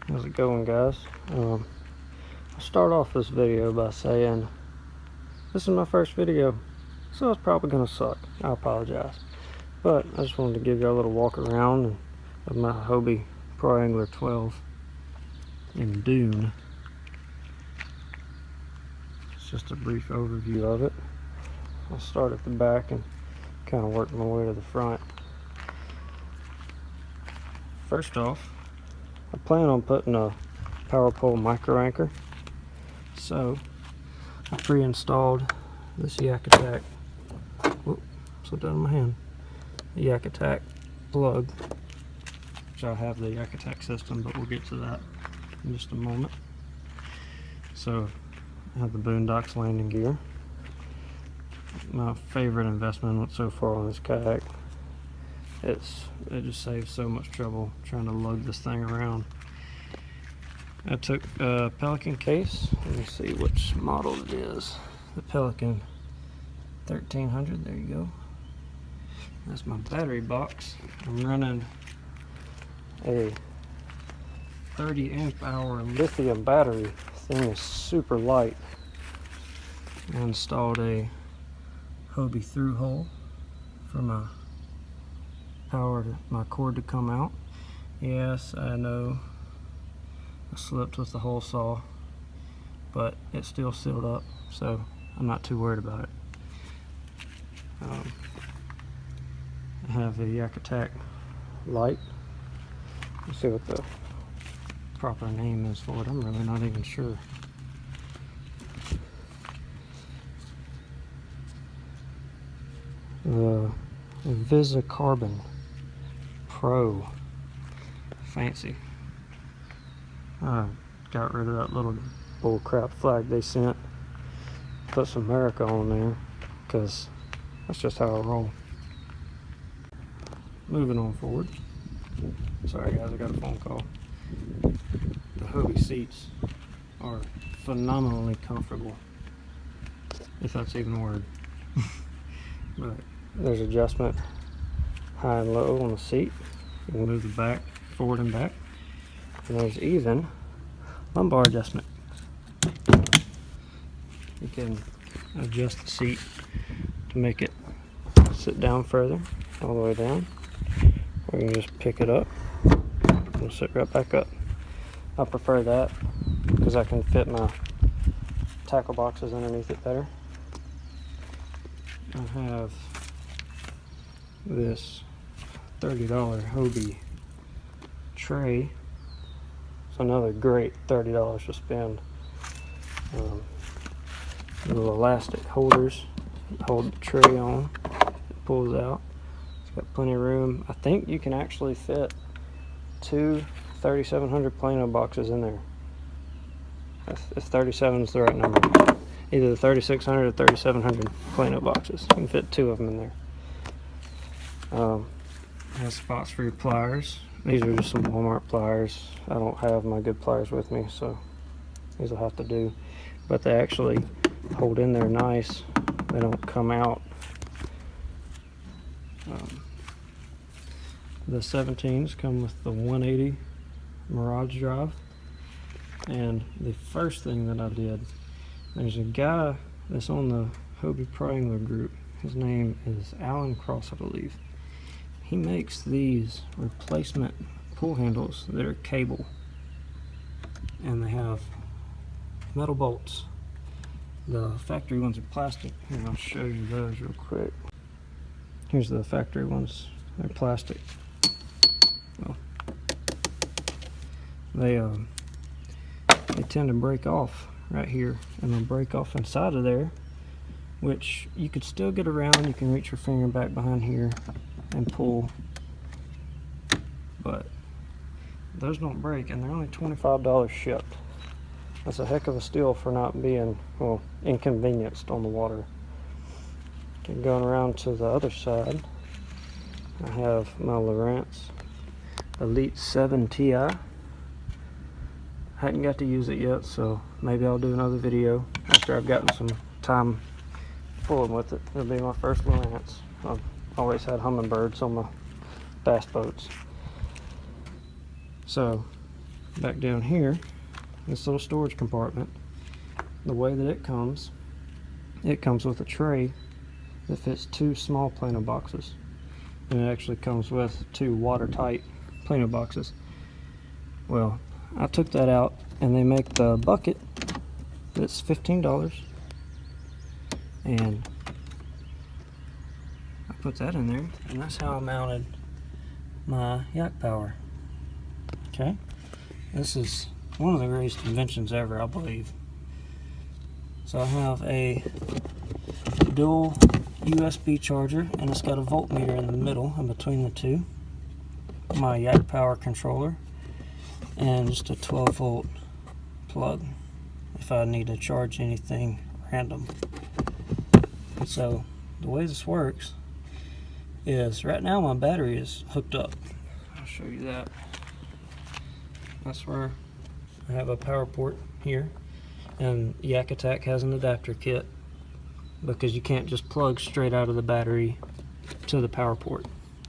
How's it going, guys? I'll start off this video by saying this is my first video, so it's probably gonna suck. I apologize, but I just wanted to give you a little walk around of my Hobie Pro Angler 12 in Dune. It's just a brief overview of it. I'll start at the back and kind of work my way to the front. First off, I plan on putting a power pole micro anchor, so I pre-installed this Yak-Attack, slipped out of my hand, the Yak-Attack plug, which I have the Yak-Attack system, but we'll get to that in just a moment. So I have the Boondocks landing gear, my favorite investment so far on this kayak. It just saves so much trouble trying to lug this thing around. I took a Pelican case. Let me see which model it is. The Pelican 1300. There you go. That's my battery box. I'm running a 30 amp hour lithium battery. Thing is super light. I installed a Hobie through hole for my my cord to come out. Yes, I know I slipped with the hole saw, but it's still sealed up, so I'm not too worried about it. I have a Yak-Attack light. Let's see what the proper name is for it. I'm really not even sure. The Carbon Pro. Fancy. I got rid of that little bullcrap flag they sent. Put some America on there, because that's just how I roll. Moving on forward. Sorry guys, I got a phone call. The Hobie seats are phenomenally comfortable, if that's even a word. But there's adjustment high and low on the seat. You can move the back forward and back, and there's even lumbar adjustment. You can adjust the seat to make it sit down further, all the way down, or you can just pick it up and it'll sit right back up. I prefer that because I can fit my tackle boxes underneath it better. I have this $30 Hobie tray. It's another great $30 to spend. Little elastic holders hold the tray on. It pulls out. It's got plenty of room. I think you can actually fit two 3700 Plano boxes in there. If 37 is the right number. Either the 3600 or 3700 Plano boxes. You can fit two of them in there. It has spots for your pliers. These are just some Walmart pliers. I don't have my good pliers with me, so these will have to do. But they actually hold in there nice. They don't come out. The 17s come with the 180 Mirage drive. And the first thing that I did, there's a guy that's on the Hobie Pro Angler group. His name is Alan Cross, I believe. He makes these replacement pull handles that are cable, and they have metal bolts. The factory ones are plastic. Here, I'll show you those real quick. Here's the factory ones. They're plastic. Well, they tend to break off right here, and they'll break off inside of there, which you could still get around. You can reach your finger back behind here and pull, but those don't break, and they're only $25 shipped. That's a heck of a steal for not being, well, inconvenienced on the water. Okay, going around to the other side, I have my Lowrance Elite 7 Ti. Hadn't got to use it yet, so maybe I'll do another video after I've gotten some time fooling with it. It'll be my first Lowrance. I've always had hummingbirds on my bass boats. So back down here, this little storage compartment, the way that it comes with a tray that fits 2 small Plano boxes, and it actually comes with 2 watertight Plano boxes. Well, I took that out, and they make the bucket that's $15, and I put that in there, and that's how I mounted my Yak-Power. Okay, this is one of the greatest inventions ever, I believe. So I have a dual USB charger, and it's got a voltmeter in the middle in between the two, my Yak-Power controller, and just a 12-volt plug if I need to charge anything random. So the way this works is, right now my battery is hooked up. I'll show you that. That's where I have a power port here, and Yak-Attack has an adapter kit because you can't just plug straight out of the battery to the power port.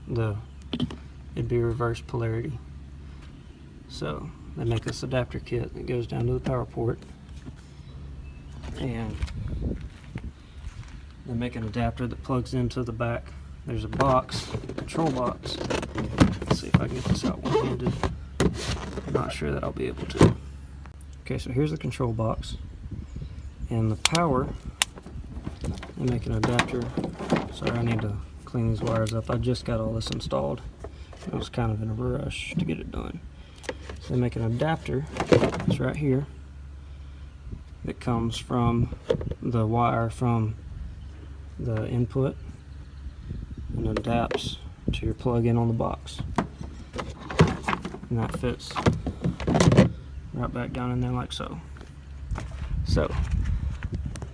It'd be reverse polarity. So they make this adapter kit that goes down to the power port, and they make an adapter that plugs into the back. There's a box, a control box. Let's see if I can get this out one-handed. I'm not sure that I'll be able to. Okay, so here's the control box, and the power, they make an adapter. Sorry, I need to clean these wires up. I just got all this installed. I was kind of in a rush to get it done. So they make an adapter, it's right here, that comes from the wire from the input and adapts to your plug-in on the box. And that fits right back down in there like so. So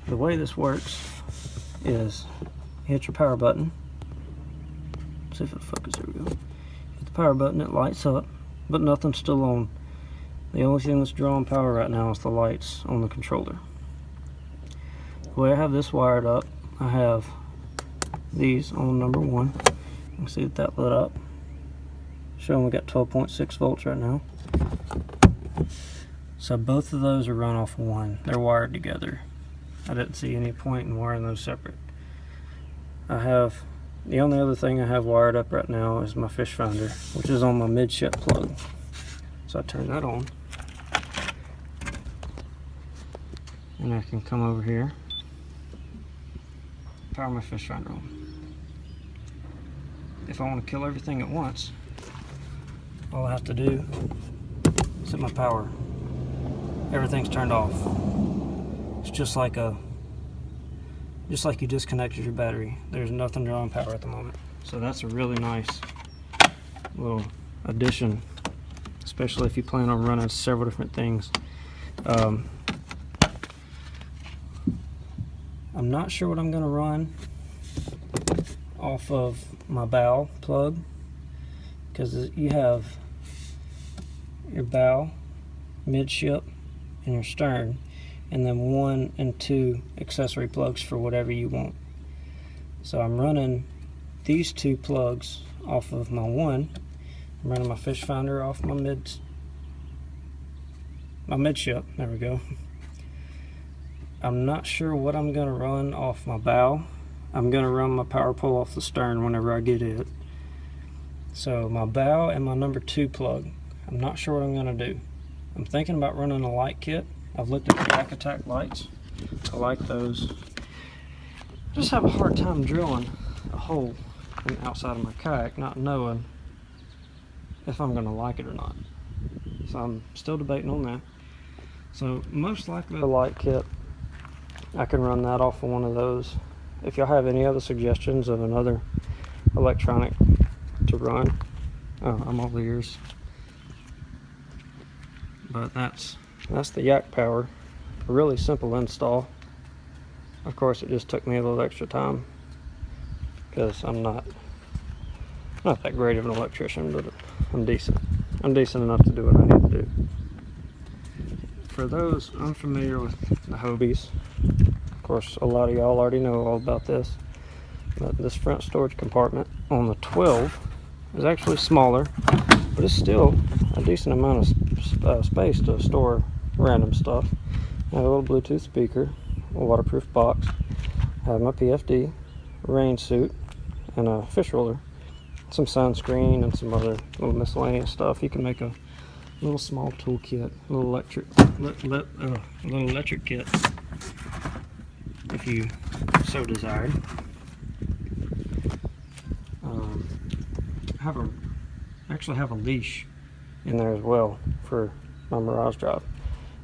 the way this works is, hit your power button. Let's see if it'll focus. There we go. Hit the power button, it lights up, but nothing's still on. The only thing that's drawing power right now is the lights on the controller. The way I have this wired up, I have these on number 1. You can see that lit up. Showing we got 12.6 volts right now. So both of those are run off of 1. They're wired together. I didn't see any point in wiring those separate. The only other thing I have wired up right now is my fish finder, which is on my midship plug. So I turn that on, and I can come over here, power my fish finder on. If I want to kill everything at once, all I have to do is hit my power. Everything's turned off. It's just like you disconnected your battery. There's nothing drawing power at the moment. So that's a really nice little addition, especially if you plan on running several different things. I'm not sure what I'm going to run off of my bow plug, because you have your bow, midship, and your stern, and then 1 and 2 accessory plugs for whatever you want. So I'm running these 2 plugs off of my 1. I'm running my fish finder off my midship. There we go. I'm not sure what I'm going to run off my bow. I'm going to run my power pole off the stern whenever I get it. So my bow and my number 2 plug, I'm not sure what I'm going to do. I'm thinking about running a light kit. I've looked at the Yak-Attack lights. I like those. I just have a hard time drilling a hole in the outside of my kayak, not knowing if I'm going to like it or not. So I'm still debating on that. So most likely the light kit, I can run that off of one of those. If y'all have any other suggestions of another electronic to run, I'm all ears. But that's the Yak-Power. A really simple install. Of course, it just took me a little extra time because I'm not that great of an electrician, but I'm decent. I'm decent enough to do what I need to do. For those unfamiliar with the Hobies, of course, a lot of y'all already know all about this, but this front storage compartment on the 12 is actually smaller, but it's still a decent amount of space to store random stuff. I have a little Bluetooth speaker, a waterproof box, I have my PFD, rain suit, and a fish roller, some sunscreen, and some other little miscellaneous stuff. You can make a little small toolkit, a little electric kit, if you so desired. Actually have a leash in there as well for my Mirage drive.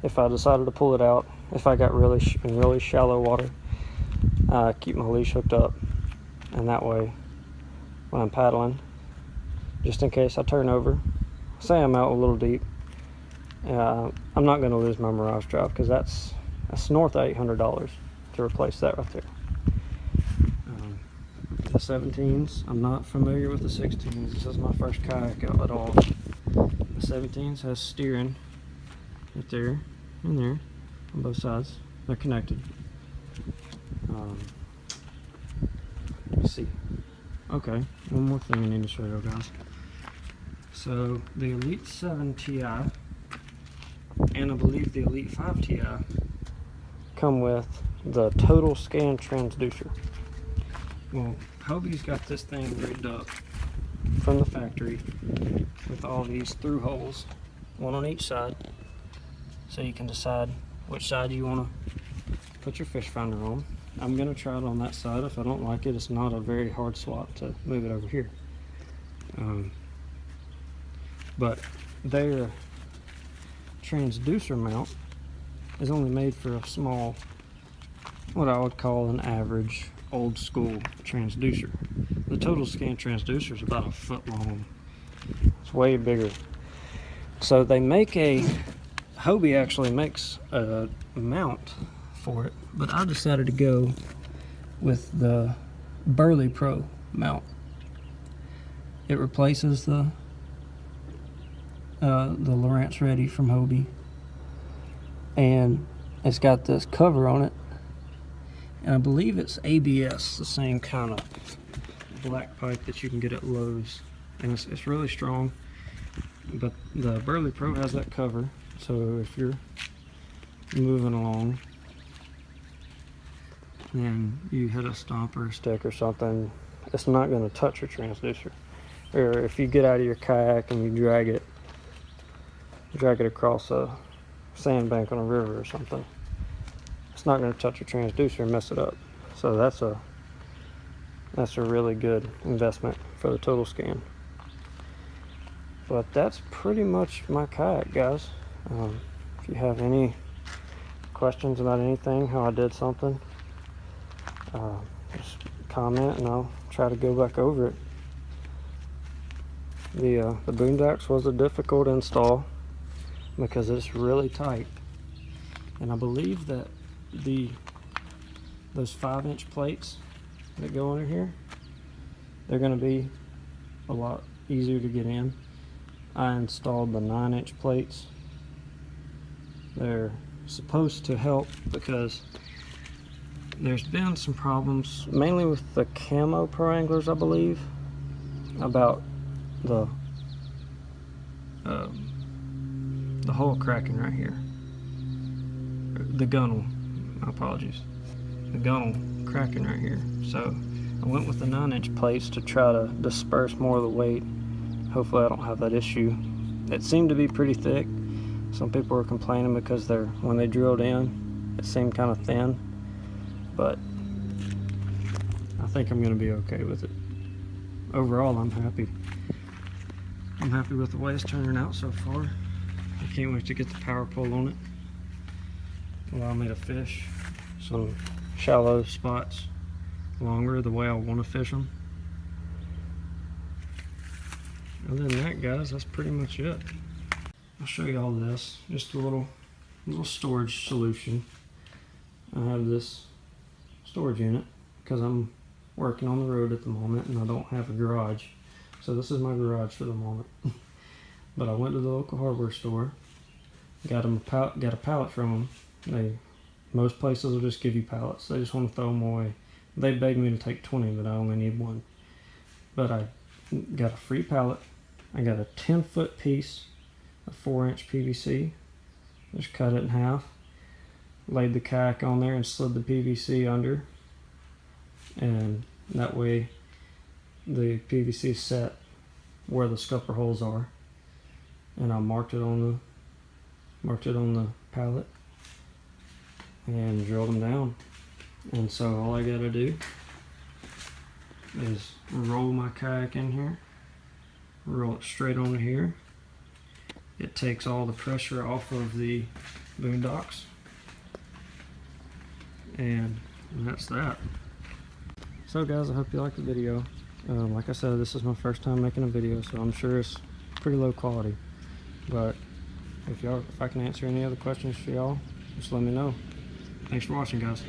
If I decided to pull it out, if I got in really shallow water, I keep my leash hooked up, and that way when I'm paddling, just in case I turn over, say I'm out a little deep, I'm not going to lose my Mirage drive, because that's north of $800 to replace that right there. The 17s, I'm not familiar with the 16s. This is my first kayak out at all. The 17s has steering right there and there on both sides. They're connected. Let's see. Okay, one more thing I need to show you guys. So the Elite 7 Ti and I believe the Elite 5 Ti come with the total scan transducer. Well, Hobie's got this thing rigged up from the factory with all these through holes, one on each side, so you can decide which side you want to put your fish finder on. I'm going to try it on that side. If I don't like it, it's not a very hard swap to move it over here. But their transducer mount is only made for a small, what I would call an average old school transducer. The total scan transducer is about 1 foot long. It's way bigger. So they make Hobie actually makes a mount for it, but I decided to go with the Burley Pro mount. It replaces the Lowrance Ready from Hobie, and it's got this cover on it, and I believe it's ABS, the same kind of black pipe that you can get at Lowe's, and it's really strong. But the Burley Pro has that cover, so if you're moving along and you hit a stump or a stick or something, it's not going to touch your transducer. Or if you get out of your kayak and you drag it across a sandbank on a river or something, it's not going to touch your transducer and mess it up. So that's a really good investment for the total scan. But that's pretty much my kayak, guys. If you have any questions about anything, how I did something, just comment and I'll try to go back over it. The boondocks was a difficult install because it's really tight, and I believe that those 5-inch plates that go under here, they're going to be a lot easier to get in. I installed the 9-inch plates. They're supposed to help because there's been some problems, mainly with the camo pro anglers, I believe, about the hole cracking right here. The gunnel, my apologies. The gunnel cracking right here. So I went with the 9-inch plates to try to disperse more of the weight. Hopefully I don't have that issue. It seemed to be pretty thick. Some people were complaining because when they drilled in, it seemed kind of thin. But I think I'm going to be okay with it. Overall, I'm happy. I'm happy with the way it's turning out so far. I can't wait to get the power pole on it. Allow me to fish some shallow spots longer the way I want to fish them. Other than that, guys, that's pretty much it. I'll show you all this. Just a little storage solution. I have this storage unit because I'm working on the road at the moment and I don't have a garage. So this is my garage for the moment. But I went to the local hardware store, got a pallet from them. Most places will just give you pallets. They just want to throw them away. They begged me to take 20, but I only need 1. But I got a free pallet. I got a 10-foot piece a 4-inch PVC. Just cut it in half, laid the kayak on there and slid the PVC under, and that way the PVC is set where the scupper holes are, and I marked it on the pallet and drilled them down. And so all I gotta do is roll my kayak in here, roll it straight onto here. It takes all the pressure off of the boondocks, and that's that. So guys, I hope you liked the video. Like I said, this is my first time making a video, so I'm sure it's pretty low quality, but if I can answer any other questions for y'all, just let me know. Thanks for watching, guys.